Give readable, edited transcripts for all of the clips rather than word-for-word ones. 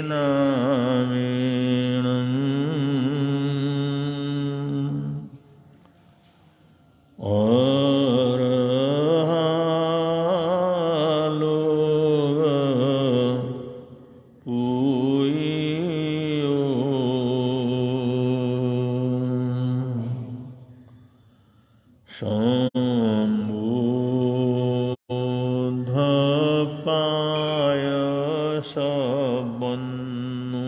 नामेणम् और लोग पूयो संबोध पाय सबन्नु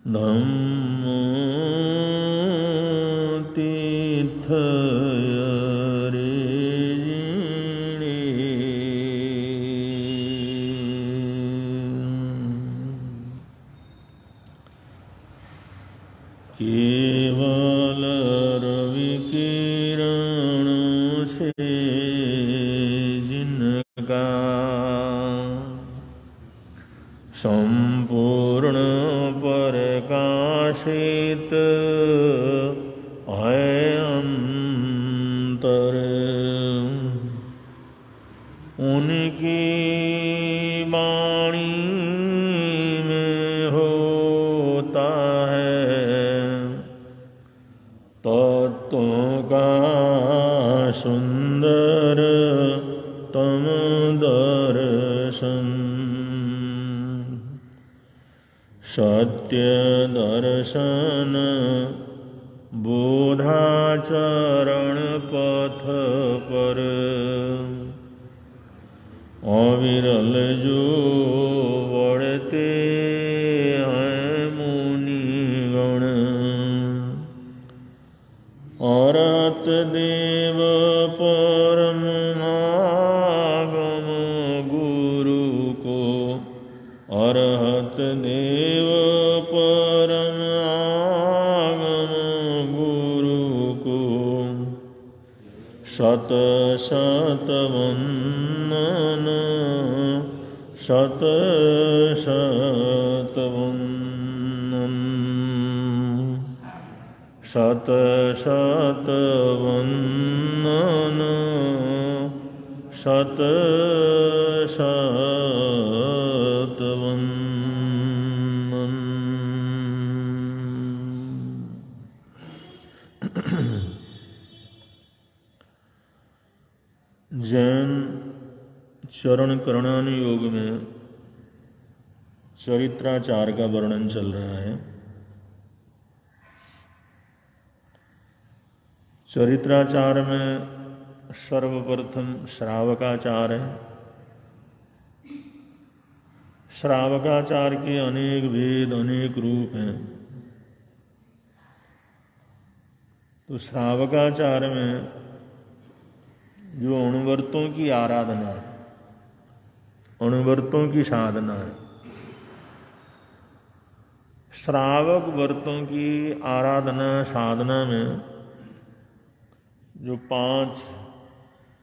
धम्मो तीर्थयरे केवल रवि किरण से जिनका संपूर्ण प्रकाशित है अंतर, उनकी वाणी में होता है तत्वों का सुंदर तम दर्शन। सत्य दर्शन बोधाचरण पथ पर अविरल जो बढ़ते हैं मुनिगण। अरहत देव परम आगम गुरु को, अरहत देव परम आगम गुरु को शत शत वंदन, शत शत वंदन, शत शत वंदन, शत शत वंदन। जैन चरण करणान योग में चरित्राचार का वर्णन चल रहा है। चरित्राचार में सर्वप्रथम श्रावकाचार है। श्रावकाचार के अनेक भेद, अनेक रूप हैं। तो श्रावकाचार में जो अणुवर्तों की आराधना है, अणुवर्तों की साधना है, श्रावक वर्तों की आराधना साधना में जो 5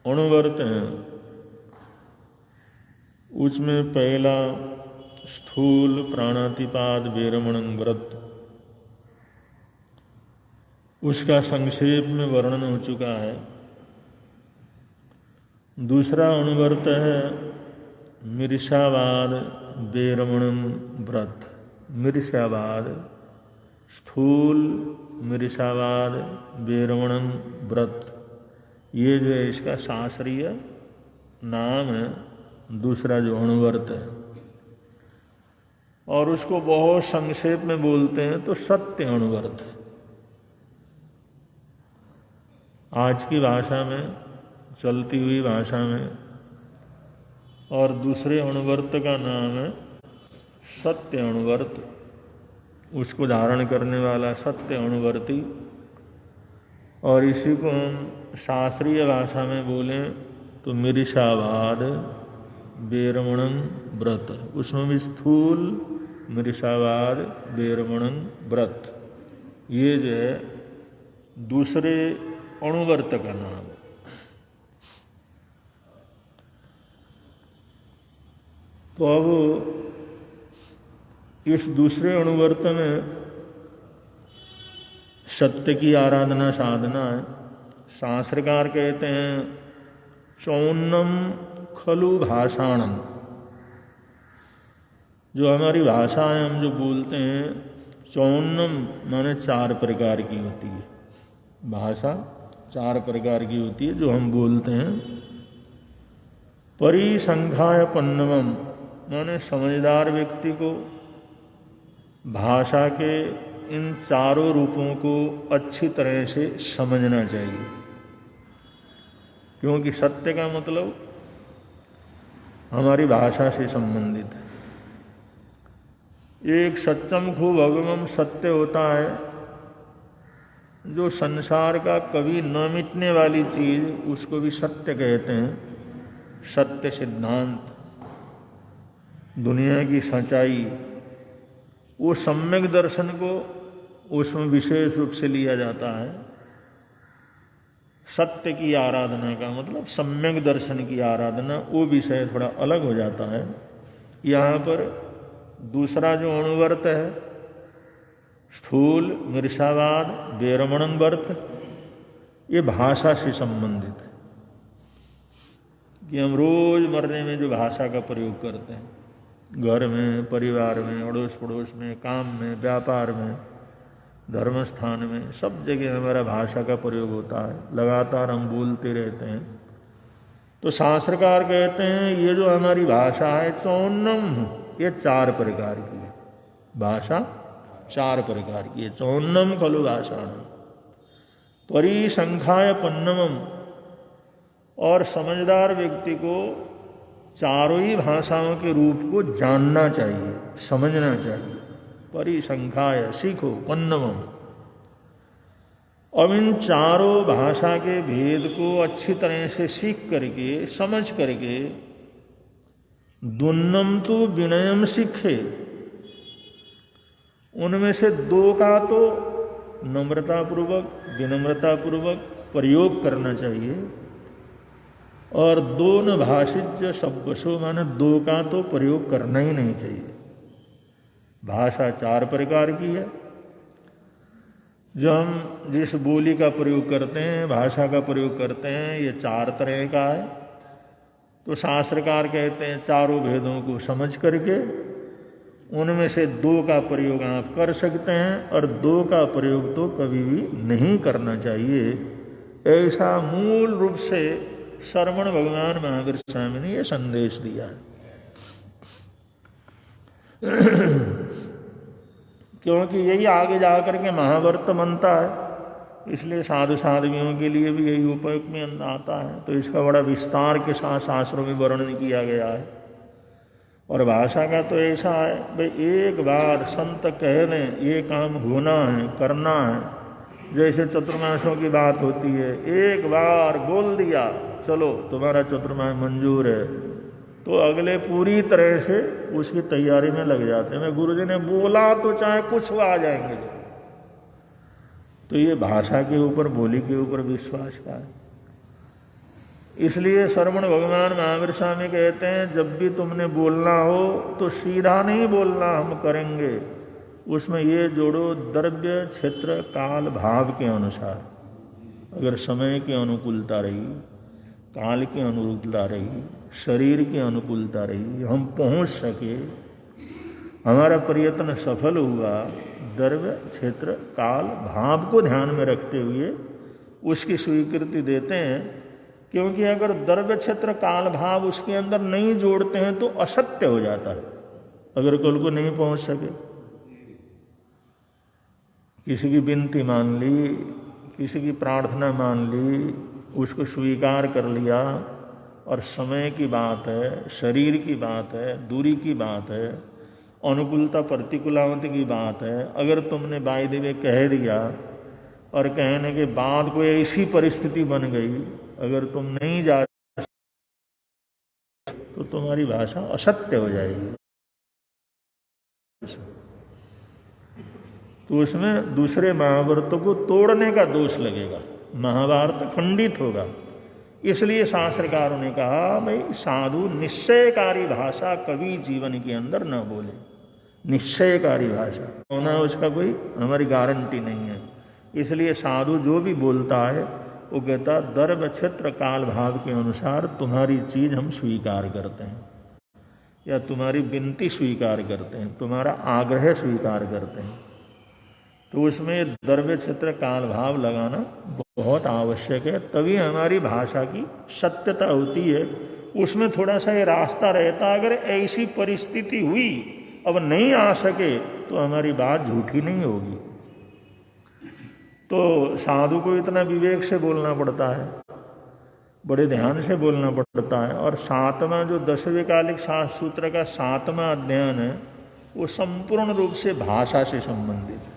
अणुवर्त हैं, उसमें पहला स्थूल प्राणातिपात वेरमणं व्रत, उसका संक्षेप में वर्णन हो चुका है। दूसरा अणुवर्त है मिर्षावाद वेरमणं व्रत। मिर्षावाद, स्थूल मिर्षावाद वेरमणं व्रत, ये जो है इसका शास्त्रीय नाम है, दूसरा जो अणुवर्त है। और उसको बहुत संक्षेप में बोलते हैं तो सत्य अणुवर्त। आज की भाषा में, चलती हुई भाषा में, और दूसरे अणुवर्त का नाम है सत्य अणुवर्त। उसको धारण करने वाला सत्य अणुवर्ती। और इसी को हम शास्त्रीय भाषा में बोलें तो मिर्षावाद वेरमणं व्रत, उसमें भी स्थूल मिर्षावाद वेरमणं व्रत, ये जो है दूसरे अणुवर्त का नाम है। तो अब इस दूसरे अणुवर्त में सत्य की आराधना साधना है। शास्त्रकार कहते हैं चौन्नम खलु भाषाणम, जो हमारी भाषा है हम जो बोलते हैं, चौन्नम माने 4 प्रकार की होती है। भाषा 4 प्रकार की होती है जो हम बोलते हैं। परिसंख्याय पन्नवम माने समझदार व्यक्ति को भाषा के इन चारों रूपों को अच्छी तरह से समझना चाहिए, क्योंकि सत्य का मतलब हमारी भाषा से संबंधित है। एक सत्यम खो भगवम सत्य होता है, जो संसार का कभी न मिटने वाली चीज, उसको भी सत्य कहते हैं। सत्य सिद्धांत, दुनिया की सच्चाई, वो सम्यक दर्शन को उसमें विशेष रूप से लिया जाता है। सत्य की आराधना का मतलब सम्यक दर्शन की आराधना, वो विषय थोड़ा अलग हो जाता है। यहाँ पर दूसरा जो अणुवर्त है, स्थूल मिर्षावाद वेरमणन वर्त, ये भाषा से संबंधित है कि हम रोज मरने में जो भाषा का प्रयोग करते हैं, घर में, परिवार में, अड़ोस पड़ोस में, काम में, व्यापार में, धर्म स्थान में, सब जगह हमारा भाषा का प्रयोग होता है। लगातार हम बोलते रहते हैं। तो शास्त्रकार कहते हैं ये जो हमारी भाषा है चौन्नम, ये 4 प्रकार की है। भाषा 4 प्रकार की है। चौन्नम खलु भाषाणम परिसंख्याय पन्नवम, और समझदार व्यक्ति को चारों ही भाषाओं के रूप को जानना चाहिए, समझना चाहिए। परिसंख्याय सीखो, पन्नवम। अब इन चारों भाषा के भेद को अच्छी तरह से सीख करके, समझ करके, दुन्नम तो विनयम सीखे, उनमें से 2 का तो नम्रतापूर्वक, विनम्रतापूर्वक प्रयोग करना चाहिए, और 2 न भाषिज्य शब्दों माने 2 का तो प्रयोग करना ही नहीं चाहिए। भाषा 4 प्रकार की है। जो हम जिस बोली का प्रयोग करते हैं, भाषा का प्रयोग करते हैं, ये 4 तरह का है। तो शास्त्रकार कहते हैं चारों भेदों को समझ करके उनमें से 2 का प्रयोग आप कर सकते हैं, और 2 का प्रयोग तो कभी भी नहीं करना चाहिए। ऐसा मूल रूप से श्रवण भगवान महावीर स्वामी ने यह संदेश दिया है। क्योंकि यही आगे जाकर के महाव्रत बनता है, इसलिए साधु साध्वियों के लिए भी यही उपयोग में आता है। तो इसका बड़ा विस्तार के साथ शास्त्रों में वर्णन किया गया है। और भाषा का तो ऐसा है भाई, एक बार संत कह दें ये काम होना है, करना है, जैसे चतुर्मासों की बात होती है, एक बार बोल दिया चलो तुम्हारा चतुर्मास मंजूर है, तो अगले पूरी तरह से उसकी तैयारी में लग जाते हैं। गुरुजी ने बोला तो चाहे कुछ आ जाएंगे। तो ये भाषा के ऊपर, बोली के ऊपर विश्वास का है। इसलिए श्रवण भगवान महावीर स्वामी कहते हैं जब भी तुमने बोलना हो तो सीधा नहीं बोलना हम करेंगे, उसमें ये जोड़ो द्रव्य क्षेत्र काल भाव के अनुसार। अगर समय की अनुकूलता रही, काल की अनुकूलता रही, शरीर की अनुकूलता रही, हम पहुंच सके, हमारा प्रयत्न सफल हुआ, द्रव्य क्षेत्र काल भाव को ध्यान में रखते हुए उसकी स्वीकृति देते हैं। क्योंकि अगर द्रव्य क्षेत्र काल भाव उसके अंदर नहीं जोड़ते हैं तो असत्य हो जाता है। अगर कल को नहीं पहुंच सके, किसी की विनती मान ली, किसी की प्रार्थना मान ली, उसको स्वीकार कर लिया, और समय की बात है, शरीर की बात है, दूरी की बात है, अनुकूलता प्रतिकूलता की बात है, अगर तुमने बाय द वे कह दिया और कहने के बाद कोई ऐसी परिस्थिति बन गई, अगर तुम नहीं जा तो तुम्हारी भाषा असत्य हो जाएगी। तो उसमें दूसरे महाभारतों को तोड़ने का दोष लगेगा, महाभारत खंडित होगा। इसलिए शास्त्रकारों ने कहा भाई साधु निश्चयकारी भाषा कभी जीवन के अंदर न बोले। निश्चयकारी भाषा होना उसका कोई हमारी गारंटी नहीं है। इसलिए साधु जो भी बोलता है वो कहता दर्भ क्षेत्र काल भाव के अनुसार तुम्हारी चीज हम स्वीकार करते हैं, या तुम्हारी विनती स्वीकार करते हैं, तुम्हारा आग्रह स्वीकार करते हैं। तो उसमें द्रव्य क्षेत्र काल भाव लगाना बहुत आवश्यक है, तभी हमारी भाषा की सत्यता होती है। उसमें थोड़ा सा ये रास्ता रहता, अगर ऐसी परिस्थिति हुई अब नहीं आ सके तो हमारी बात झूठी नहीं होगी। तो साधु को इतना विवेक से बोलना पड़ता है, बड़े ध्यान से बोलना पड़ता है। और सातवां जो दशविकालिक शास्त्र सूत्र का सातवां अध्ययन है वो संपूर्ण रूप से भाषा से संबंधित है।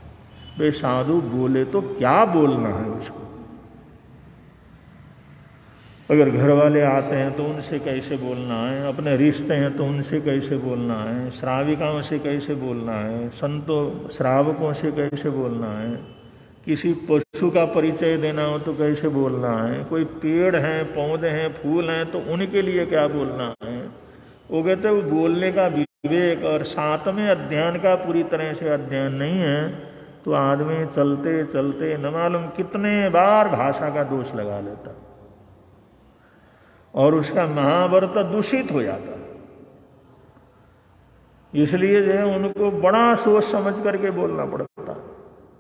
वे साधु बोले तो क्या बोलना है उसको, अगर घर वाले आते हैं तो उनसे कैसे बोलना है, अपने रिश्ते हैं तो उनसे कैसे बोलना है, श्राविकाओं से कैसे बोलना है, संतों श्रावकों से कैसे बोलना है, किसी पशु का परिचय देना हो तो कैसे बोलना है, कोई पेड़ हैं पौधे हैं फूल हैं तो उनके लिए क्या बोलना है। वो कहते हैं वो बोलने का विवेक और सातवें अध्ययन का पूरी तरह से अध्ययन नहीं है, तो आदमी चलते चलते न मालूम कितने बार भाषा का दोष लगा लेता और उसका महाव्रत दूषित हो जाता। इसलिए जो है उनको बड़ा सोच समझ करके बोलना पड़ता,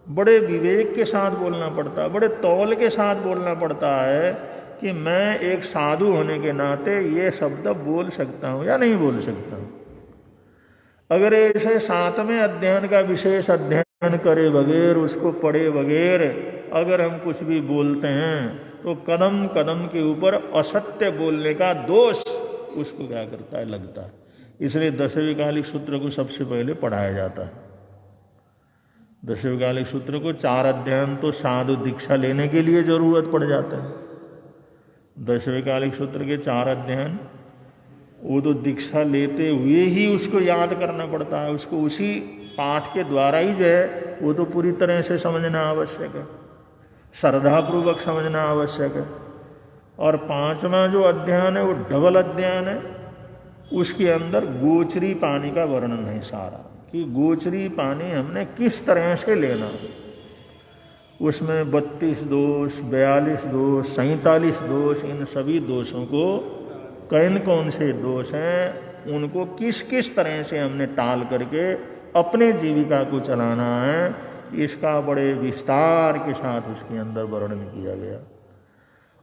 बड़े विवेक के साथ बोलना पड़ता, बड़े तौल के साथ बोलना पड़ता है कि मैं एक साधु होने के नाते ये शब्द बोल सकता हूँ या नहीं बोल सकता हूँ। अगर ऐसे सातवें अध्ययन का विशेष अध्ययन करे बगैर, उसको पढ़े बगैर अगर हम कुछ भी बोलते हैं तो कदम कदम के ऊपर असत्य बोलने का दोष उसको क्या करता है, लगता है। इसलिए दशविकालिक सूत्र को सबसे पहले पढ़ाया जाता है। दशविकालिक सूत्र को 4 अध्ययन तो साधु दीक्षा लेने के लिए जरूरत पड़ जाता है। दशविकालिक सूत्र के 4 अध्ययन वो तो दीक्षा लेते हुए ही उसको याद करना पड़ता है, उसको उसी पाठ के द्वारा ही जो है वो तो पूरी तरह से समझना आवश्यक है, श्रद्धापूर्वक समझना आवश्यक है। और 5वां जो अध्ययन है वो डबल अध्ययन है, उसके अंदर गोचरी पानी का वर्णन है सारा, कि गोचरी पानी हमने किस तरह से लेना है। उसमें 32 दोष, 42 दोष, 47 दोष, इन सभी दोषों को कौन से दोष हैं उनको किस किस तरह से हमने टाल करके अपने जीविका को चलाना है, इसका बड़े विस्तार के साथ उसके अंदर वर्णन किया गया।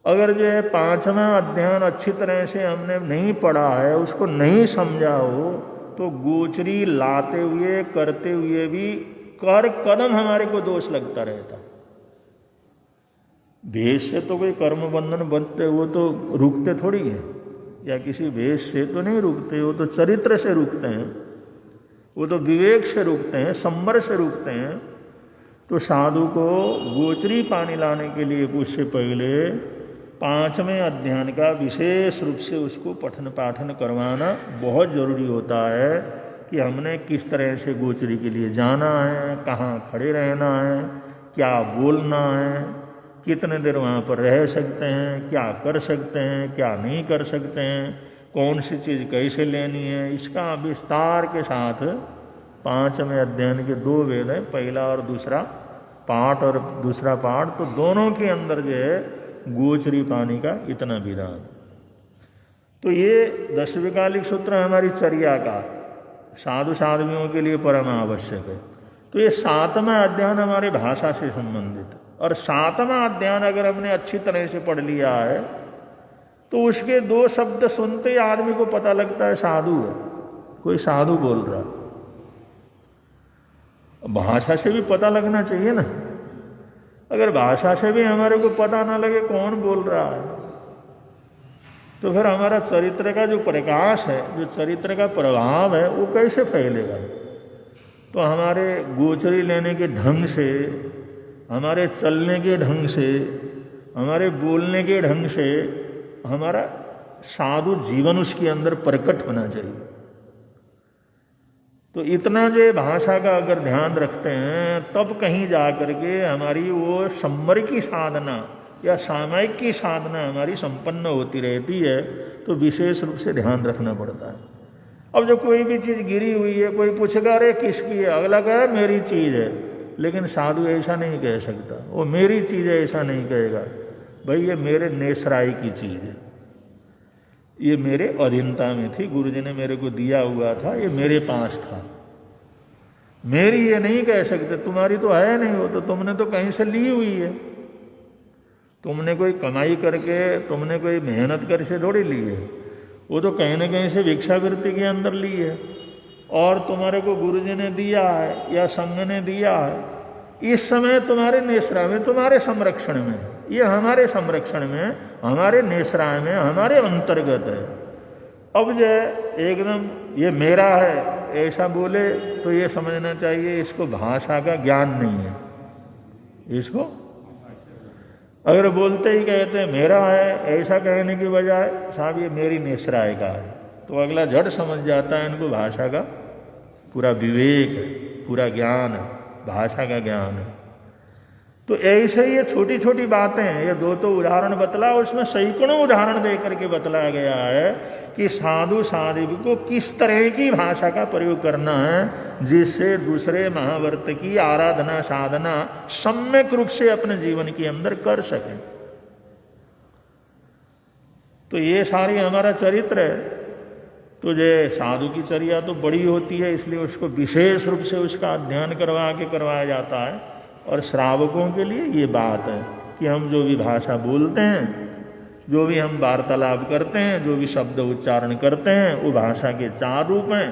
अगर जो है 5वां अध्ययन अच्छी तरह से हमने नहीं पढ़ा है, उसको नहीं समझा हो, तो गोचरी लाते हुए करते हुए भी कर कदम हमारे को दोष लगता रहता। भेष से तो कोई कर्म बंधन बनते, वो तो रुकते थोड़ी है, या किसी भेष से तो नहीं रुकते, वो तो चरित्र से रुकते हैं, वो तो विवेक से रुकते हैं, संवर से रुकते हैं। तो साधु को गोचरी पानी लाने के लिए उससे पहले 5वें अध्ययन का विशेष रूप से उसको पठन पाठन करवाना बहुत जरूरी होता है, कि हमने किस तरह से गोचरी के लिए जाना है, कहाँ खड़े रहना है, क्या बोलना है, कितने देर वहाँ पर रह सकते हैं, क्या कर सकते हैं, क्या नहीं कर सकते हैं, कौन सी चीज़ कैसे लेनी है, इसका विस्तार के साथ 5वें अध्ययन के 2 वेद हैं, पहला और दूसरा पाठ और दूसरा पाठ, तो दोनों के अंदर जो है गोचरी पानी का इतना विधान। तो ये दशविकालिक सूत्र हमारी चर्या का साधु साध्वियों के लिए परम आवश्यक है। तो ये 7वां अध्ययन हमारी भाषा से संबंधित है, और 7वां अध्ययन अगर हमने अच्छी तरह से पढ़ लिया है तो उसके 2 शब्द सुनते ही आदमी को पता लगता है साधु है, कोई साधु बोल रहा। भाषा से भी पता लगना चाहिए ना, अगर भाषा से भी हमारे को पता ना लगे कौन बोल रहा है, तो फिर हमारा चरित्र का जो प्रकाश है, जो चरित्र का प्रभाव है, वो कैसे फैलेगा। तो हमारे गोचरी लेने के ढंग से, हमारे चलने के ढंग से, हमारे बोलने के ढंग से हमारा साधु जीवन उसके अंदर प्रकट होना चाहिए। तो इतना जो भाषा का अगर ध्यान रखते हैं, तब कहीं जा करके हमारी वो संवर की साधना या सामायिक की साधना हमारी संपन्न होती रहती है। तो विशेष रूप से ध्यान रखना पड़ता है। अब जो कोई भी चीज़ गिरी हुई है, कोई पूछेगा अरे किसकी है, अगला कहे मेरी चीज़ है, लेकिन साधु ऐसा नहीं कह सकता, वो मेरी चीज़ है ऐसा नहीं कहेगा। भाई ये मेरे नेसराई की चीज़ है, ये मेरे अधीनता में थी, गुरुजी ने मेरे को दिया हुआ था, ये मेरे पास था, मेरी ये नहीं कह सकते, तुम्हारी तो है नहीं, हो तो तुमने तो कहीं से ली हुई है, तुमने कोई कमाई करके, तुमने कोई मेहनत करके थोड़ी ली है, वो तो कहीं ना कहीं से भिक्षावृत्ति के अंदर ली है, और तुम्हारे को गुरुजी ने दिया है या संघ ने दिया है, इस समय तुम्हारे नेसरा में, तुम्हारे संरक्षण में, ये हमारे संरक्षण में, हमारे नेसरा में, हमारे अंतर्गत है। अब जो एकदम ये मेरा है ऐसा बोले तो ये समझना चाहिए इसको भाषा का ज्ञान नहीं है। इसको अगर बोलते ही कहते हैं मेरा है, ऐसा कहने की बजाय साहब ये मेरी नेसराय का है, तो अगला झट समझ जाता है इनको भाषा का पूरा विवेक है, पूरा ज्ञान है, भाषा का ज्ञान है। तो ऐसे ही ये छोटी छोटी बातें हैं, ये दो तो उदाहरण बतला, उसमें सैकड़ों उदाहरण दे करके बतलाया गया है कि साधु साध्वी को किस तरह की भाषा का प्रयोग करना है जिससे दूसरे महावर्त की आराधना साधना सम्यक रूप से अपने जीवन के अंदर कर सके। तो ये सारी हमारा चरित्र है। तो ये साधु की चर्या तो बड़ी होती है, इसलिए उसको विशेष रूप से उसका अध्ययन करवाया जाता है। और श्रावकों के लिए ये बात है कि हम जो भी भाषा बोलते हैं, जो भी हम वार्तालाप करते हैं, जो भी शब्द उच्चारण करते हैं, वो भाषा के 4 रूप हैं,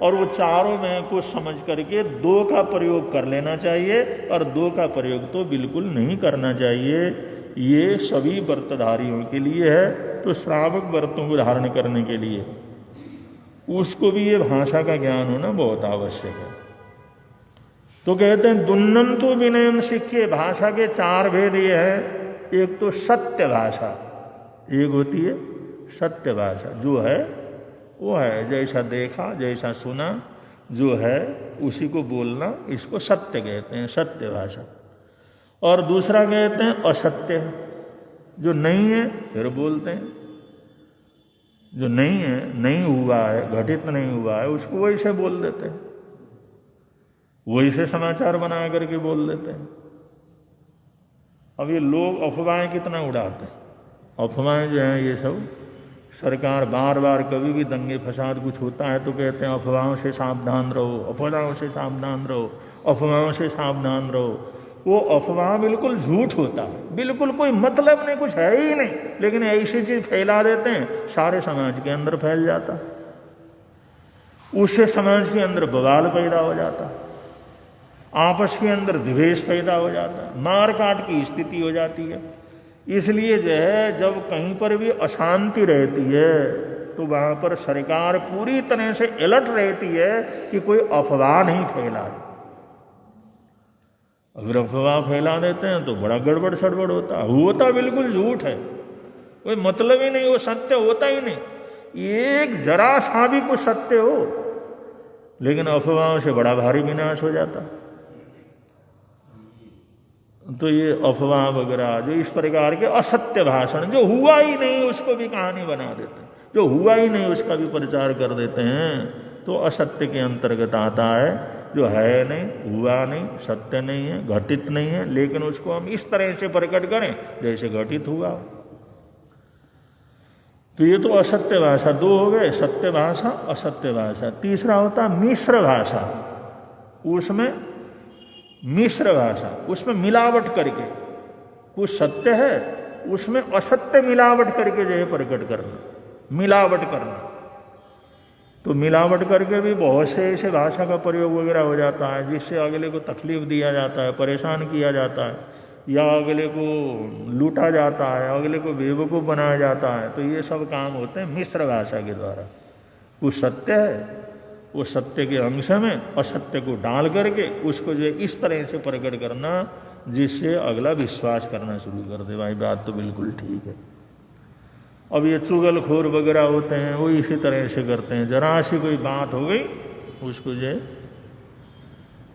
और वो चारों में कुछ समझ करके 2 का प्रयोग कर लेना चाहिए, और 2 का प्रयोग तो बिल्कुल नहीं करना चाहिए। ये सभी व्रतधारियों के लिए है। तो श्रावक व्रतों को धारण करने के लिए उसको भी ये भाषा का ज्ञान होना बहुत आवश्यक है। तो कहते हैं दुन्नंतु विनयम सीखे, भाषा के 4 भेद ये है। एक तो सत्य भाषा, एक होती है सत्य भाषा, जो है वो है, जैसा देखा जैसा सुना जो है उसी को बोलना, इसको सत्य कहते हैं, सत्य भाषा। और दूसरा कहते हैं असत्य, जो नहीं है फिर बोलते हैं, जो नहीं है, नहीं हुआ है, घटित नहीं हुआ है, उसको वही से बोल देते हैं, वही से समाचार बना करके बोल देते हैं। अब ये लोग अफवाहें कितना उड़ाते हैं, अफवाहें जो हैं ये सब, सरकार बार बार कभी भी दंगे फसाद कुछ होता है तो कहते हैं अफवाहों से सावधान रहो, अफवाहों से सावधान रहो, अफवाहों से सावधान रहो। वो अफवाह बिल्कुल झूठ होता है, बिल्कुल कोई मतलब नहीं, कुछ है ही नहीं, लेकिन ऐसी चीज फैला देते हैं, सारे समाज के अंदर फैल जाता है, उससे समाज के अंदर बवाल पैदा हो जाता है, आपस के अंदर द्वेष पैदा हो जाता है, मार काट की स्थिति हो जाती है। इसलिए जो है जब कहीं पर भी अशांति रहती है तो वहां पर सरकार पूरी तरह से अलर्ट रहती है कि कोई अफवाह नहीं फैलाए। अगर अफवाह फैला देते हैं तो बड़ा गड़बड़ सड़बड़ होता बिल्कुल झूठ है, कोई मतलब ही नहीं, वो सत्य होता ही नहीं। एक जरा सा भी कुछ सत्य हो, लेकिन अफवाहों से बड़ा भारी विनाश हो जाता। तो ये अफवाह वगैरह जो इस प्रकार के असत्य भाषण, जो हुआ ही नहीं उसको भी कहानी बना देते हैं, जो हुआ ही नहीं उसका भी प्रचार कर देते हैं, तो असत्य के अंतर्गत आता है। जो है नहीं, हुआ नहीं, सत्य नहीं है, घटित नहीं है, लेकिन उसको हम इस तरह से प्रकट करें जैसे घटित हुआ। तो ये तो असत्य भाषा 2 हो गए, सत्य भाषा, असत्य भाषा। तीसरा होता मिश्र भाषा, उसमें मिश्र भाषा, उसमें मिलावट करके, कुछ सत्य है उसमें असत्य मिलावट करके जो है प्रकट करना, मिलावट करना। तो मिलावट करके भी बहुत से ऐसे भाषा का प्रयोग वगैरह हो जाता है जिससे अगले को तकलीफ दिया जाता है, परेशान किया जाता है, या अगले को लूटा जाता है, अगले को बेवकूफ़ बनाया जाता है। तो ये सब काम होते हैं मिश्र भाषा के द्वारा। कुछ सत्य है, वो सत्य के अंश में असत्य को डाल करके उसको जो है इस तरह से प्रकट करना जिससे अगला विश्वास करना शुरू कर दे, भाई बात तो बिल्कुल ठीक है। अब ये चुगलखोर वगैरह होते हैं वो इसी तरह से करते हैं, जरा सी कोई बात हो गई उसको जो है,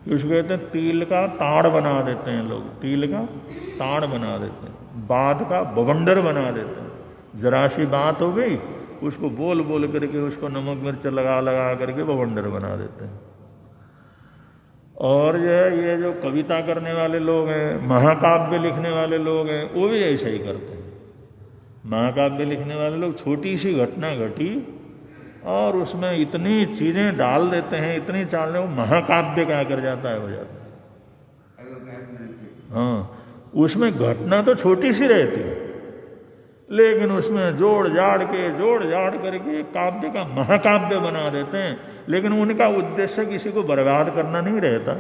उसको कहते हैं तिल का ताड़ बना देते हैं लोग, तिल का ताड़ बना देते हैं, बात का बवंडर बना देते हैं। जरा सी बात हो गई उसको बोल बोल करके उसको नमक मिर्च लगा लगा करके बवंडर बना देते हैं। और जो है ये जो कविता करने वाले लोग हैं, महाकाव्य लिखने वाले लोग हैं, वो भी ऐसा ही करते हैं। महाकाव्य लिखने वाले लोग छोटी सी घटना घटी और उसमें इतनी चीजें डाल देते हैं, इतनी चाल, वो महाकाव्य क्या कर जाता है, हो जाता है। हाँ, उसमें घटना तो छोटी सी रहती है, लेकिन उसमें जोड़ जाड़ करके काव्य का महाकाव्य बना देते हैं। लेकिन उनका उद्देश्य किसी को बर्बाद करना नहीं रहता,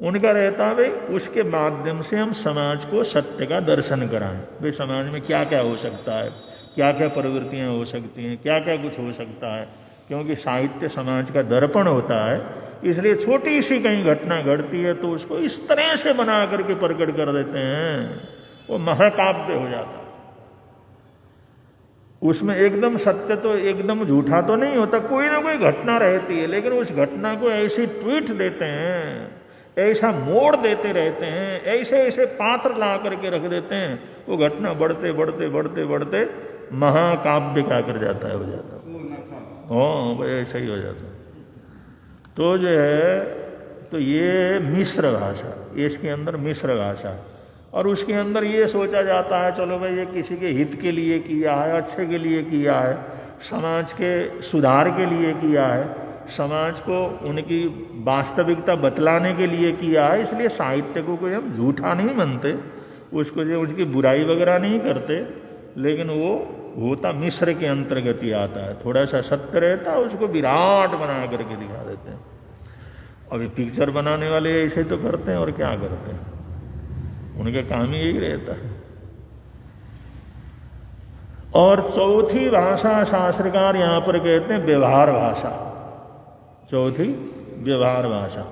उनका रहता भाई उसके माध्यम से हम समाज को सत्य का दर्शन कराएं। भाई समाज में क्या क्या हो सकता है, क्या क्या प्रवृत्तियां हो सकती हैं, क्या क्या कुछ हो सकता है, क्योंकि साहित्य समाज का दर्पण होता है। इसलिए छोटी सी कहीं घटना घटती है तो उसको इस तरह से बना करके प्रकट कर देते हैं, वो महाकाव्य हो जाता है। उसमें एकदम सत्य तो एकदम झूठा तो नहीं होता, कोई ना कोई घटना रहती है, लेकिन उस घटना को ऐसी ट्वीट देते हैं, ऐसा मोड़ देते रहते हैं, ऐसे ऐसे पात्र ला करके रख देते हैं, वो घटना बढ़ते बढ़ते बढ़ते बढ़ते महाकाव्य क्या कर जाता है, हो जाता है। हाँ, ऐसा ही हो जाता है। तो जो है, तो ये मिश्र भाषा, इसके अंदर मिश्र भाषा, और उसके अंदर ये सोचा जाता है चलो भाई ये किसी के हित के लिए किया है, अच्छे के लिए किया है, समाज के सुधार के लिए किया है, समाज को उनकी वास्तविकता बतलाने के लिए किया है। इसलिए साहित्य को कोई हम झूठा नहीं मानते, उसको जो उसकी बुराई वगैरह नहीं करते, लेकिन वो होता मिश्र के अंतर्गत ही आता है। थोड़ा सा सत्य रहता है, उसको विराट बना करके दिखा देते हैं। अभी पिक्चर बनाने वाले ऐसे तो करते हैं, और क्या करते हैं, उनका काम ही यही रहता है। और चौथी भाषा शास्त्रकार यहां पर कहते हैं व्यवहार भाषा। चौथी व्यवहार भाषा।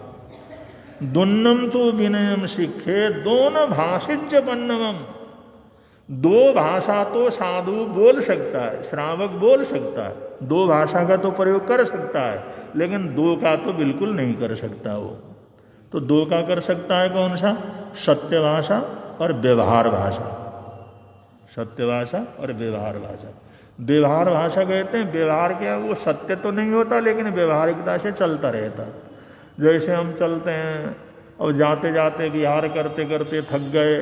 दुन्नम तो विनयम सीखे दोनों भाषिज्य पन्नवम। दो भाषा तो साधु बोल सकता है, श्रावक बोल सकता है, दो भाषा का तो प्रयोग कर सकता है, लेकिन दो का तो बिल्कुल नहीं कर सकता वो। तो दो का कर सकता है कौन सा? सत्य भाषा और व्यवहार भाषा। सत्य भाषा और व्यवहार भाषा। व्यवहार भाषा कहते हैं, व्यवहार क्या, वो सत्य तो नहीं होता लेकिन व्यवहारिकता से चलता रहता। जैसे हम चलते हैं और जाते जाते विहार करते करते थक गए,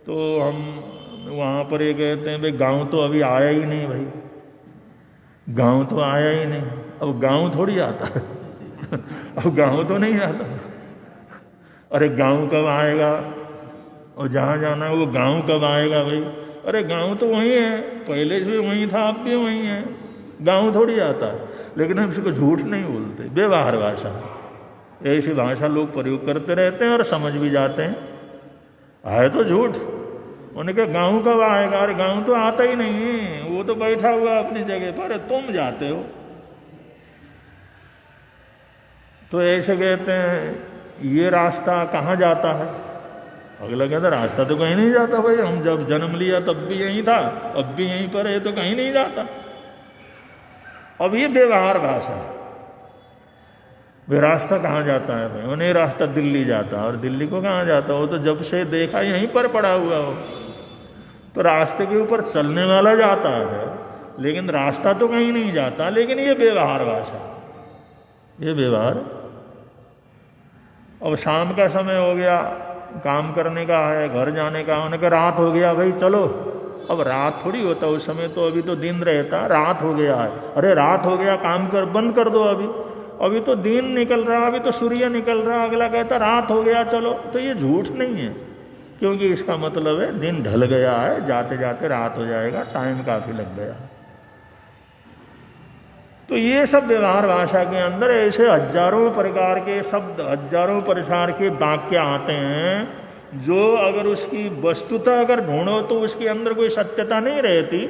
तो हम वहाँ पर ये कहते हैं भाई गांव तो अभी आया ही नहीं, भाई गांव तो आया ही नहीं, अब गांव थोड़ी आता है अब गांव तो नहीं आता। अरे गांव कब आएगा, और जहाँ जाना है वो गांव कब आएगा भाई? अरे गांव तो वहीं है, पहले से वहीं था, अब भी वहीं है, गांव थोड़ी आता है। लेकिन हम इसको झूठ नहीं बोलते, व्यवहार भाषा, ऐसी भाषा लोग प्रयोग करते रहते हैं और समझ भी जाते हैं। आए तो झूठ, उनके गांव कब आएगा? अरे गांव तो आता ही नहीं है, वो तो बैठा हुआ अपनी जगह पर, तुम जाते हो। तो ऐसे कहते हैं ये रास्ता कहाँ जाता है? अगला कहता रास्ता तो कहीं नहीं जाता भाई, हम जब जन्म लिया तब भी यहीं था, अब भी यहीं पर है, तो कहीं नहीं जाता। अब ये व्यवहार भाषा है, वे रास्ता कहाँ जाता है भाई? उन्हें रास्ता दिल्ली जाता, और दिल्ली को कहाँ जाता हो? तो जब से देखा यहीं पर पड़ा हुआ हो। तो रास्ते के ऊपर चलने वाला जाता है, लेकिन रास्ता तो कहीं नहीं जाता। लेकिन ये व्यवहार भाषा, ये व्यवहार। अब शाम का समय हो गया, काम करने का है, घर जाने का, उनका रात हो गया भाई चलो। अब रात थोड़ी होता उस समय, तो अभी तो दिन रहता, रात हो गया है। अरे रात हो गया, काम कर बंद कर दो, अभी तो दिन निकल रहा, अभी तो सूर्य निकल रहा। अगला कहता रात हो गया चलो। तो ये झूठ नहीं है, क्योंकि इसका मतलब है दिन ढल गया है, जाते जाते रात हो जाएगा, टाइम काफी लग गया। तो ये सब व्यवहार भाषा के अंदर ऐसे हजारों प्रकार के शब्द, हजारों प्रकार के वाक्य आते हैं, जो अगर उसकी वस्तुतः अगर ढूंढो तो उसके अंदर कोई सत्यता नहीं रहती,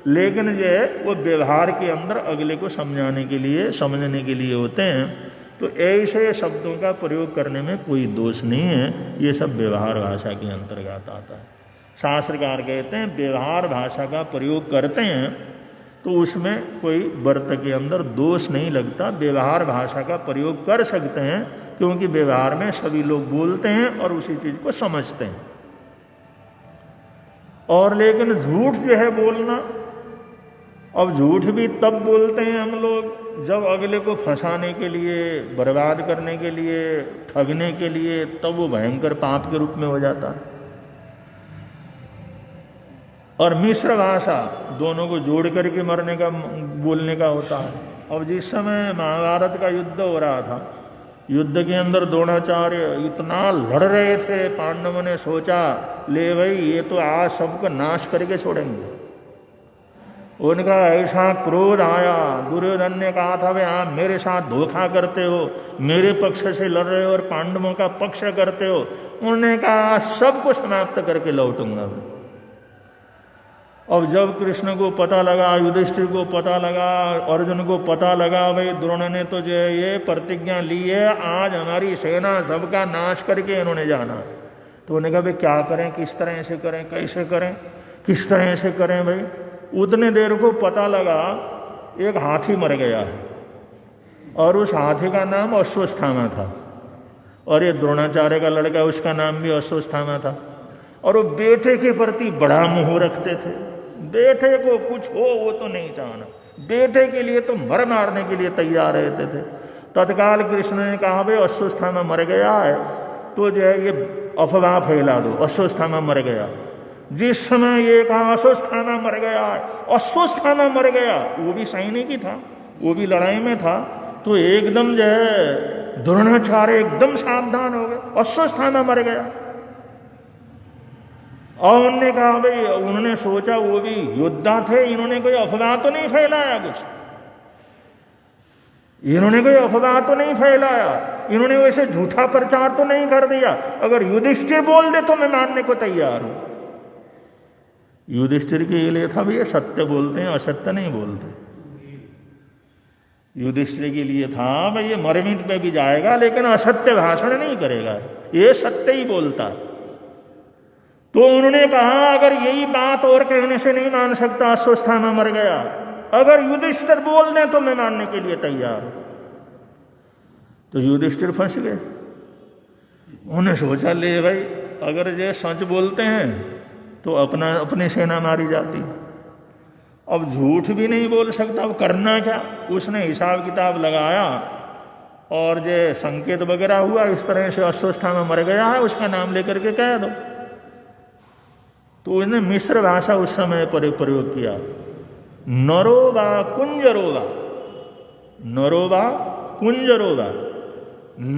लेकिन जो है वो व्यवहार के अंदर अगले को समझाने के लिए, समझने के लिए होते हैं। तो ऐसे शब्दों का प्रयोग करने में कोई दोष नहीं है, ये सब व्यवहार भाषा के अंतर्गत आता है। शास्त्रकार कहते हैं व्यवहार भाषा का प्रयोग करते हैं तो उसमें कोई व्रत के अंदर दोष नहीं लगता। व्यवहार भाषा का प्रयोग कर सकते हैं, क्योंकि व्यवहार में सभी लोग बोलते हैं और उसी चीज को समझते हैं। और लेकिन झूठ जो है बोलना अब झूठ भी तब बोलते हैं हम लोग जब अगले को फंसाने के लिए, बर्बाद करने के लिए, ठगने के लिए, तब वो भयंकर पाप के रूप में हो जाता है। और मिश्र भाषा दोनों को जोड़ करके मरने का, बोलने का होता है। अब जिस समय महाभारत का युद्ध हो रहा था, युद्ध के अंदर द्रोणाचार्य इतना लड़ रहे थे, पांडवों ने सोचा ले भाई ये तो आज सबको नाश करके छोड़ेंगे। उनका ऐसा क्रोध आया, दुर्योधन ने कहा था भाई आप मेरे साथ धोखा करते हो, मेरे पक्ष से लड़ रहे हो और पांडवों का पक्ष करते हो। उन्होंने कहा सबको समाप्त करके लौटूंगा मैं। अब जब कृष्ण को पता लगा, युधिष्ठिर को पता लगा, अर्जुन को पता लगा भाई द्रोण ने तो जो ये प्रतिज्ञा ली है आज हमारी सेना सबका नाश करके इन्होंने जाना, तो उन्होंने कहा भाई क्या करें, किस तरह से करें, कैसे करें, किस तरह से करें भाई। उतने देर को पता लगा एक हाथी मर गया है और उस हाथी का नाम अश्वत्थामा था, और ये द्रोणाचार्य का लड़का उसका नाम भी अश्वत्थामा था। और वो बेटे के प्रति बड़ा मोह रखते थे, बेटे को कुछ हो वो तो नहीं चाहना, बेटे के लिए तो मर मारने के लिए तैयार रहते थे। तत्काल कृष्ण ने कहा भाई अश्वत्थामा मर गया है तो जो है ये अफवाह फैला दो, अश्वत्थामा मर गया। जिस समय ये कहा अश्वत्थामा मर गया है, अश्वत्थामा मर गया, वो भी सैनिक ही था, वो भी लड़ाई में था, तो एकदम जो है द्रोणाचार्य एकदम सावधान हो गए, अश्वत्थामा मर गया। और उन्होंने कहा भाई, उन्होंने सोचा वो भी योद्धा थे, इन्होंने कोई अफवाह तो नहीं फैलाया, कुछ इन्होंने कोई अफवाह तो नहीं फैलाया, इन्होंने वैसे झूठा प्रचार तो नहीं कर दिया। अगर युधिष्ठिर बोल दे तो मैं मानने को तैयार हूं। युधिष्ठिर के लिए था भैया सत्य बोलते हैं, असत्य नहीं बोलते। युधिष्ठिर के लिए था भाई ये मरमिट पे भी जाएगा लेकिन असत्य भाषण नहीं करेगा, ये सत्य ही बोलता। तो उन्होंने कहा अगर यही बात और कहने से नहीं मान सकता, अश्वत्थामा मर गया, अगर युधिष्ठिर बोल दें तो मैं मानने के लिए तैयार हूं। तो युधिष्ठिर फंस गए। उन्हें सोचा ले भाई अगर ये सच बोलते हैं तो अपनी सेना मारी जाती, अब झूठ भी नहीं बोल सकता, अब करना क्या। उसने हिसाब किताब लगाया और जो संकेत वगैरह हुआ इस तरह से अश्वत्थामा मर गया है, उसका नाम लेकर के कह दो। तो उसने मिश्र भाषा उस समय पर प्रयोग किया, नरोवा कुंजरोवा, नरोवा कुंजरोवा,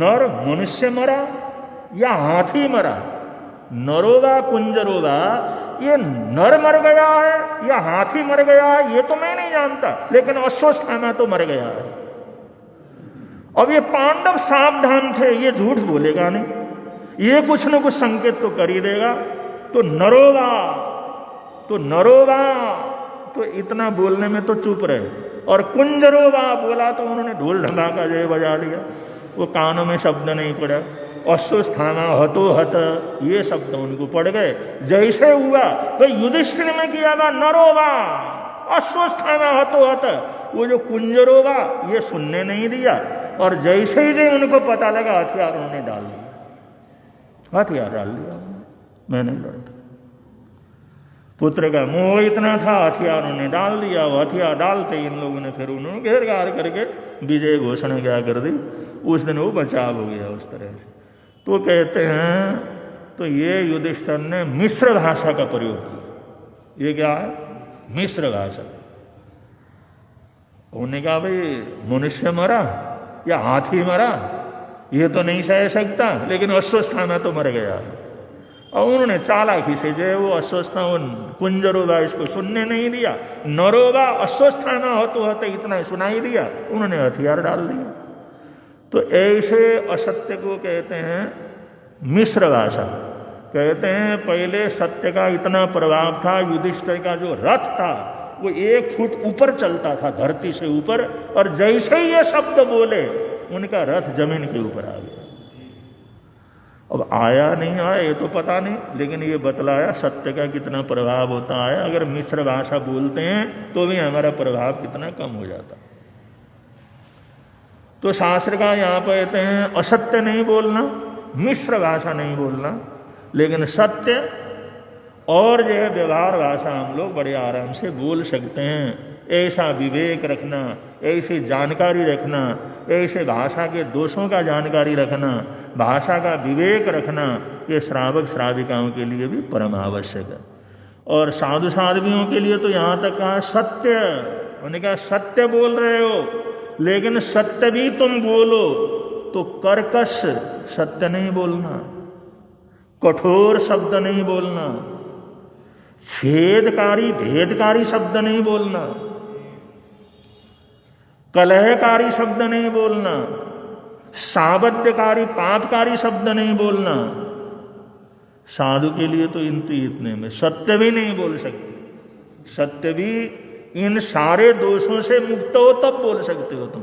नर मनुष्य मरा या हाथी मरा, नरोवा कुंजरोवा, ये नर मर गया है या हाथी मर गया है ये तो मैं नहीं जानता, लेकिन अश्वत्थामा तो मर गया है। अब ये पांडव सावधान थे, ये झूठ बोलेगा नहीं, ये कुछ न कुछ संकेत तो कर ही देगा। तो नरोवा, तो नरोवा तो इतना बोलने में तो चुप रहे, और कुंजरोवा बोला तो उन्होंने ढोल ढमाका जय बजा दिया, वो कानों में शब्द नहीं पड़ा। अश्वत्थामा हतो हत ये शब्द उनको पड़ गए। जैसे हुआ तो युधिष्ठिर में किया था नरोवा अश्वत्थामा हतो हत, वो जो कुंजरोवा ये सुनने नहीं दिया, और जैसे ही उनको पता लगा हथियार उन्होंने डाल दिया, हथियार डाल दिया, मैं नहीं लड़ता। पुत्र का मोह इतना था, हथियार उन्होंने डाल दिया। वो हथियार डालते ही इन लोगों ने फिर उन्होंने घेर घार करके विजय घोषणा क्या कर दी। उस दिन वो बचाव हो गया उस तरह से। तो कहते हैं तो ये युधिष्ठिर ने मिश्र भाषा का प्रयोग किया। ये क्या है? मिश्र भाषा। उन्होंने कहा भाई मनुष्य मरा या हाथी मरा ये तो नहीं सह सकता, लेकिन अश्वत्थामा तो मर गया। और उन्होंने चालाकी से जो है वो अश्वत्थामा कुंजरोवा इसको सुनने नहीं दिया, नरोवा अश्वत्थामा होते होते इतना सुनाई दिया, उन्होंने हथियार डाल दिया। तो ऐसे असत्य को कहते हैं मिश्र भाषा। कहते हैं पहले सत्य का इतना प्रभाव था, युधिष्ठिर का जो रथ था वो 1 फुट ऊपर चलता था धरती से ऊपर, और जैसे ही ये शब्द बोले उनका रथ जमीन के ऊपर आ गया। अब आया नहीं आया ये तो पता नहीं, लेकिन ये बतलाया सत्य का कितना प्रभाव होता है। अगर मिश्र भाषा बोलते हैं तो भी हमारा प्रभाव कितना कम हो जाता। तो शास्त्र का यहाँ पर कहते हैं असत्य नहीं बोलना, मिश्र भाषा नहीं बोलना, लेकिन सत्य और जो है व्यवहार भाषा हम लोग बड़े आराम से बोल सकते हैं। ऐसा विवेक रखना, ऐसी जानकारी रखना, ऐसे भाषा के दोषों का जानकारी रखना, भाषा का विवेक रखना, ये श्रावक श्राविकाओं के लिए भी परम आवश्यक है। और साधु साध्वियों के लिए तो यहाँ तक कहा सत्य, उन्होंने कहा सत्य बोल रहे हो, लेकिन सत्य भी तुम बोलो तो कर्कश सत्य नहीं बोलना, कठोर शब्द नहीं बोलना, छेदकारी भेदकारी शब्द नहीं बोलना, कलहकारी शब्द नहीं बोलना, साबध्यकारी पापकारी शब्द नहीं बोलना। साधु के लिए तो इतने में सत्य भी नहीं बोल सकते, सत्य भी इन सारे दोषों से मुक्त हो तब बोल सकते हो तुम।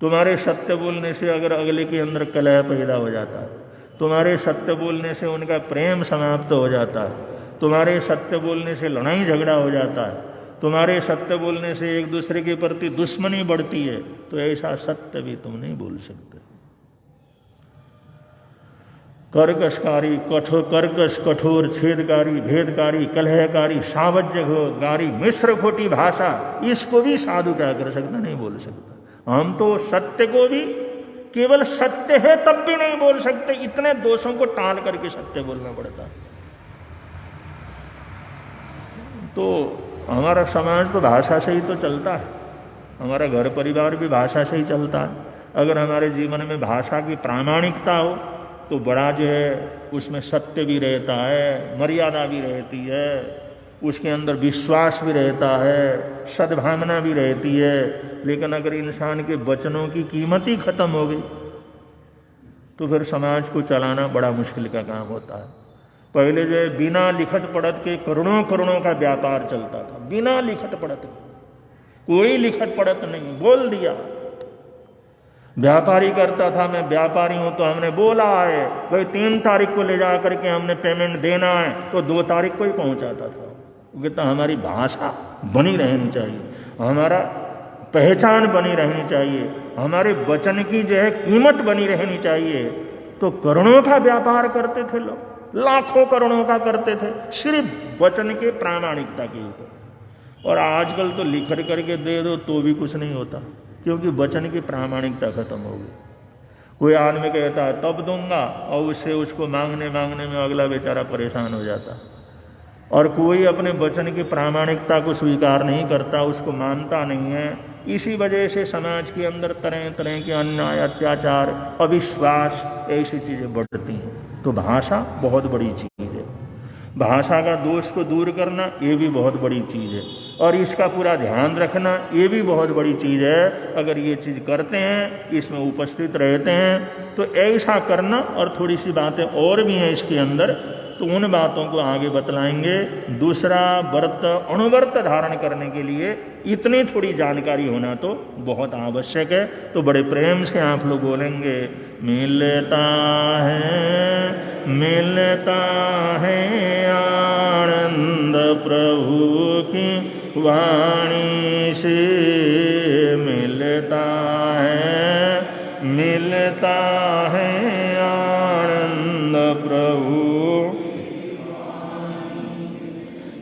तुम्हारे सत्य बोलने से अगर अगले के अंदर कलह पैदा हो जाता है, तुम्हारे सत्य बोलने से उनका प्रेम समाप्त हो जाता है, तुम्हारे सत्य बोलने से लड़ाई झगड़ा हो जाता है, तुम्हारे सत्य बोलने से एक दूसरे के प्रति दुश्मनी बढ़ती है, तो ऐसा सत्य भी तुम नहीं बोल सकते। कर्कशकारी कर्कश कठोर छेदकारी भेदकारी कलहकारी सावज्यकारी मिश्र खोटी भाषा, इसको भी साधु क्या कर सकता, नहीं बोल सकता। हम तो सत्य को भी केवल सत्य है तब भी नहीं बोल सकते, इतने दोषों को टाल करके सत्य बोलना पड़ता। तो हमारा समाज तो भाषा से ही तो चलता है, हमारा घर परिवार भी भाषा से ही चलता है। अगर हमारे जीवन में भाषा की प्रामाणिकता हो तो बड़ा जो है उसमें सत्य भी रहता है, मर्यादा भी रहती है, उसके अंदर विश्वास भी रहता है, सद्भावना भी रहती है। लेकिन अगर इंसान के वचनों की कीमत ही खत्म हो गई तो फिर समाज को चलाना बड़ा मुश्किल का काम होता है। पहले जो है बिना लिखत पढ़त के करोड़ों करोड़ों का व्यापार चलता था, बिना लिखत पढ़त के, कोई लिखत पढ़त नहीं, बोल दिया। व्यापारी करता था, मैं व्यापारी हूं तो हमने बोला है भाई 3 तारीख को ले जा करके हमने पेमेंट देना है, तो 2 तारीख को ही पहुंचाता था। कहता हमारी भाषा बनी रहनी चाहिए, हमारा पहचान बनी रहनी चाहिए, हमारे वचन की जो है कीमत बनी रहनी चाहिए। तो करोड़ों का व्यापार करते थे लोग, लाखों करोड़ों का करते थे, सिर्फ वचन के प्रामाणिकता के ऊपर। और आजकल तो लिख करके दे दो तो भी कुछ नहीं होता, क्योंकि वचन की प्रामाणिकता खत्म हो गई। कोई आदमी कहता है तब दूंगा, और उससे उसको मांगने में अगला बेचारा परेशान हो जाता। और कोई अपने वचन की प्रामाणिकता को स्वीकार नहीं करता, उसको मानता नहीं है। इसी वजह से समाज के अंदर तरह तरह के अन्याय, अत्याचार, अविश्वास, ऐसी चीज़ें बढ़ती हैं। तो भाषा बहुत बड़ी चीज़ है, भाषा का दोष को दूर करना ये भी बहुत बड़ी चीज़ है, और इसका पूरा ध्यान रखना ये भी बहुत बड़ी चीज़ है। अगर ये चीज़ करते हैं, इसमें उपस्थित रहते हैं, तो ऐसा करना। और थोड़ी सी बातें और भी हैं इसके अंदर, तो उन बातों को आगे बतलाएंगे। दूसरा व्रत अणुव्रत धारण करने के लिए इतनी थोड़ी जानकारी होना तो बहुत आवश्यक है। तो बड़े प्रेम से आप लोग बोलेंगे, मिलता है आनंद प्रभु की वाणी से, मिलता है आनंद प्रभु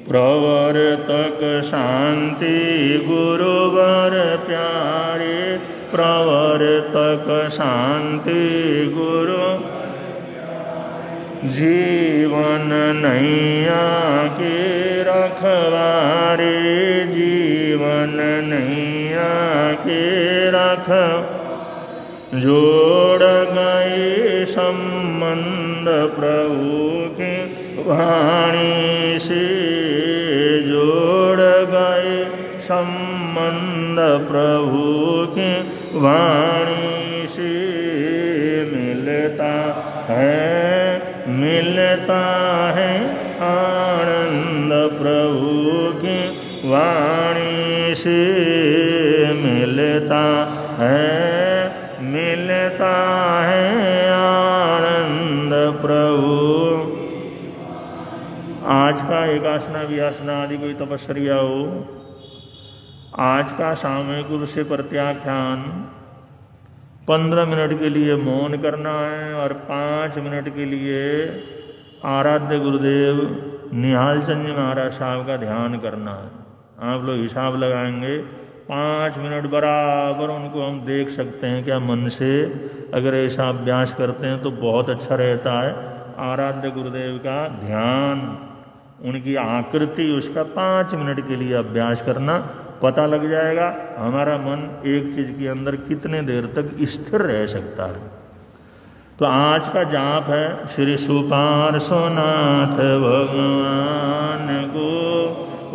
प्रवर्तक शांति गुरुवर प्यारे, प्रवर्तक शांति गुरु जीवन नैया के रखवारे, जीवन नैया के रख जोड़ गए संबंध प्रभु के वाणी से, जोड़ गए संबंध प्रभु के वाणी से। मिलता है आनंद प्रभु की वाणी से, मिलता है आनंद प्रभु। आज का एकासना वियासना आदि कोई तपस्या हो, आज का सामूहिक रूप से प्रत्याख्यान 15 मिनट के लिए मौन करना है, और 5 मिनट के लिए आराध्य गुरुदेव निहाल चंद महाराज साहब का ध्यान करना है। आप लोग हिसाब लगाएंगे 5 मिनट बराबर उनको हम देख सकते हैं क्या मन से। अगर ऐसा अभ्यास करते हैं तो बहुत अच्छा रहता है। आराध्य गुरुदेव का ध्यान, उनकी आकृति, उसका 5 मिनट के लिए अभ्यास करना, पता लग जाएगा हमारा मन एक चीज के अंदर कितने देर तक स्थिर रह सकता है। तो आज का जाप है श्री सुपार्श्वनाथ भगवान को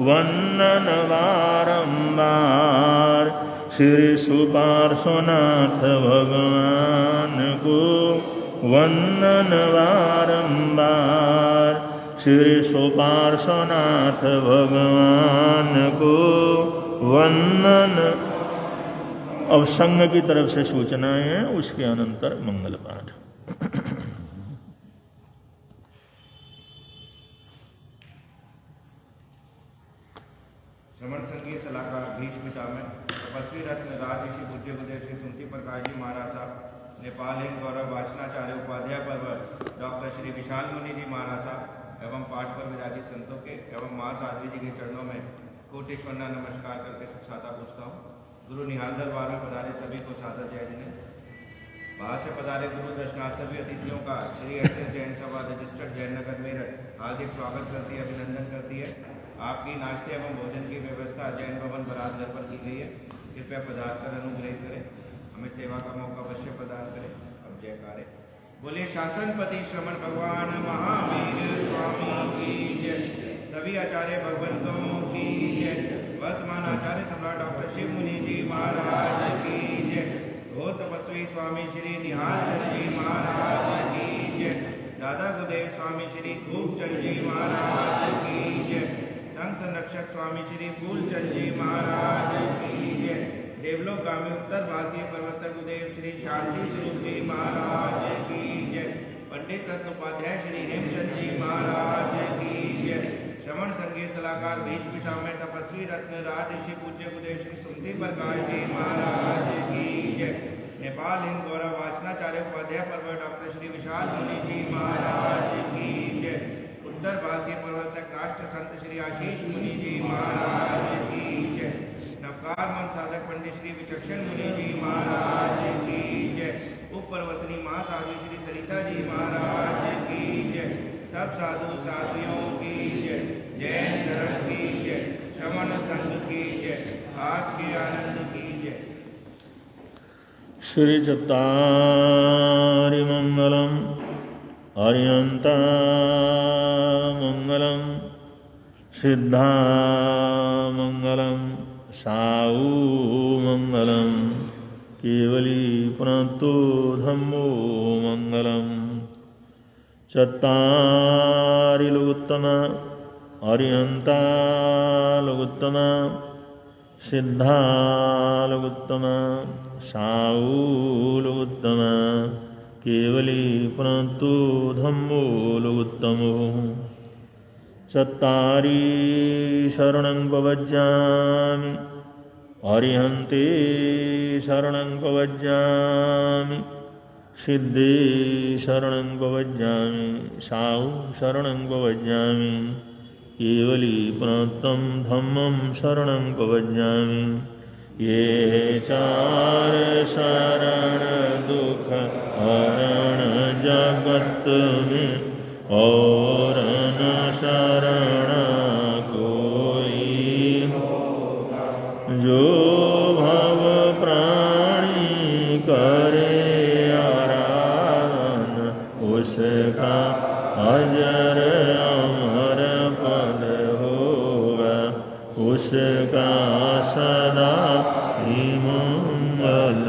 वंदन बारंबार, श्री सुपार्श्वनाथ भगवान को वंदन बारंबार, श्री सुपार्श्वनाथ भगवान को वंदन। अब संघ की तरफ से सूचनाएं हैं, उसके अनंतर मंगल पाठ। श्रमण संघीय सलाहकार भीष्म पितामह तपस्वी रत्न राज ऋषि पूज्य गुरुदेव श्री सुमति प्रकाश जी महाराज साहब, नेपाल हिंद गौरव वाचनाचार्य उपाध्याय पर्वत डॉक्टर श्री विशाल मुनि जी महाराज साहब एवं पाठ पर विराजित संतों के एवं माँ साध्वी जी के चरणों में कोटि वंदना नमस्कार करके सुखसाता पूछता हूँ। गुरु निहाल दरबार में पधारे सभी को सादर जय जिन्हें। बाहर से पधारे गुरु दर्शनार्थ सभी अतिथियों का श्री एस जैन सभा रजिस्टर्ड जैन नगर मेरठ हार्दिक स्वागत करती है, अभिनंदन करती है। आपकी नाश्ते एवं भोजन की व्यवस्था जैन भवन बरात घर पर की गई है। कृपया पधार कर अनुग्रहित करें, हमें सेवा का मौका अवश्य प्रदान करें। अब जयकारे बोलिए शासनपति श्रमण भगवान महावीर स्वामी की जय। सभी आचार्य भगवंतों की जय। वर्तमान आचार्य सम्राट डॉक्टर शिव मुनि जी महाराज की जय। हो तपस्वी स्वामी श्री निहाल चंद जी महाराज की जय। दादा गुरुदेव स्वामी श्री खूबचंद जी महाराज की जय। संघ संरक्षक स्वामी श्री फूलचंद जी महाराज की जय। देवलोकगामी उत्तर भारतीय प्रवर्तक गुरुदेव श्री शांति स्वरूप जी महाराज की जय। पंडित रत्न उपाध्याय श्री हेमचंद जी महाराज की जय। श्रमण संघीय सलाहकार भीष्म पितामह तपस्वी रत्न राज ऋषि पूज्य गुरुदेव श्री सुमति प्रकाश जी महाराज की जय। नेपाल हिंद गौरव वाचनाचार्य उपाध्याय पर्वत डॉक्टर श्री विशाल मुनि जी महाराज की जय। उत्तर भारतीय प्रवर्तक राष्ट्र संत श्री आशीष मुनि जी महाराज की जय। नवकार मन साधक पंडित श्री विचक्षण मुनि जी महाराज की जय। उप पर्वतनी महासाध्वी श्री सरिता जी महाराज की जय। सब साधु साध्वियों की जय। जैन धर्म की जय। श्रमण संघ की जय। आज के आनंद की जय। श्री चत्तारि मंगलम अर्यंता मंगलम सिद्धा मंगलम साऊ मंगलम केवली प्रणतो धम्मो मंगलम। चत्तारि लोकोत्तम अर्यंता लोकोत्तम सिद्धा लोकोत्तम साऊ लोकोत्तम केवली प्रणतो धम्मो लोकोत्तमो। चत्तारि शरणं प्रवज्जामि अर्हन्ते शरणं प्रवज्जामि सिद्धे शरणं प्रवज्जामि साऊ शरणं प्रवज्जामि केवली प्रणतं धम्मं शरणं प्रवज्जामि। ये चार शरण दुख हरण जगत में और न शरण कोई, जो भव प्राणी करे आराधन उसका अजर अमर पद होगा, उसका सदा ही मंगल